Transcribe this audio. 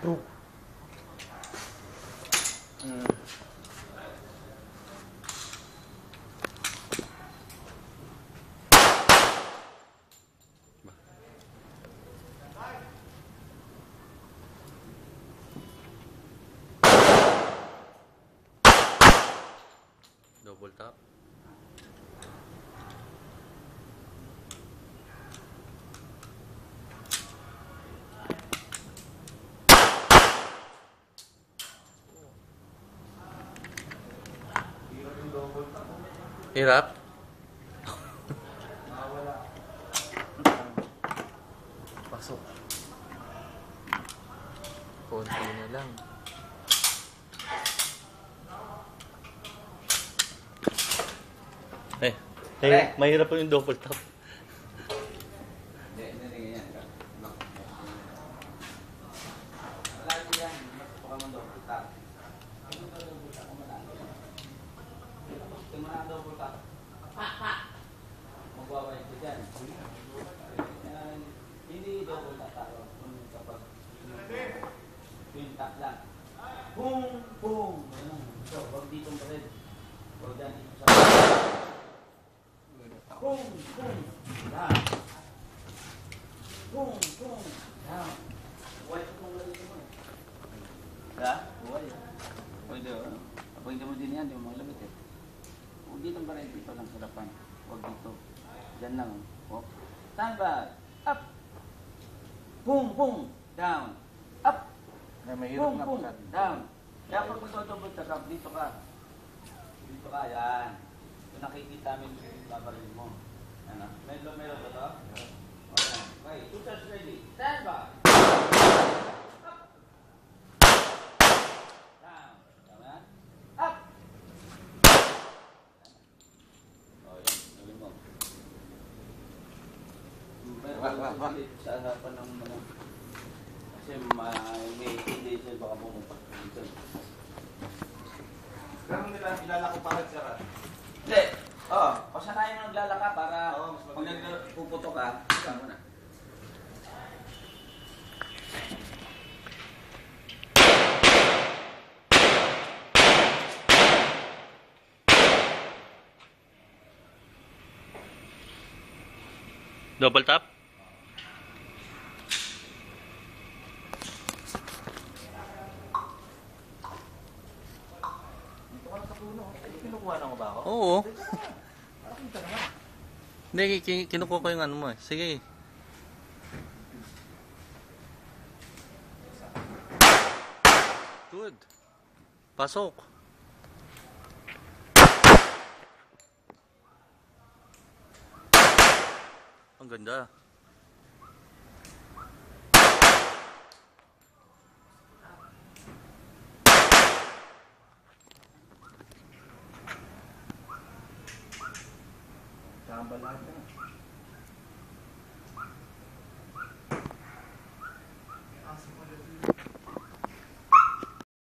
Bro. Double tap. Hirap. Pasok. Konti na lang. Mahirap po yung double tap. Hindi yan. Wala din yan. Baka mo double tap. Kung mga double tap. Magwaway ko dyan. Hindi double tap tayo. Kapag yung tap lang. Boom! Boom! So, huwag dito pa rin. Huwag dyan dito sa... Boom! Boom! Down! Boom! Boom! Down! Buhay ko kung lalito mo. Ha? Buhay. Pwede o. Kapag hindi mo din yan, hindi mo malamit eh. Huwag dito pa rin. Dito lang sa lapan. Huwag dito. Diyan lang. Oh. Stand by. Up! Boom! Boom! Down! Up! Boom! Boom! Down! Kaya pag magtutubod ka, dito ka. Dito ka, yan. Kung nakikita mo yung babaril mo. Ano? Meron ba ito? Okay. Okay. Shooters ready. Stand by. Up. Down. Tama yan? Up. O, yan. Nagin mo. Wag. Sa harapan ng mga... Kasi may tendency baka bumumpat dito. Pero nila ilalako para sa Hindi. Oo. Pasanayin mo naglalaka para pag nagpuputo ka, ikaw mo na. Double tap. Kinukuha na mo ba ako? Oo. Hindi, kinukuha ko yung ano mo eh. Sige. Good. Pasok. Ang ganda. Sambal lahat na.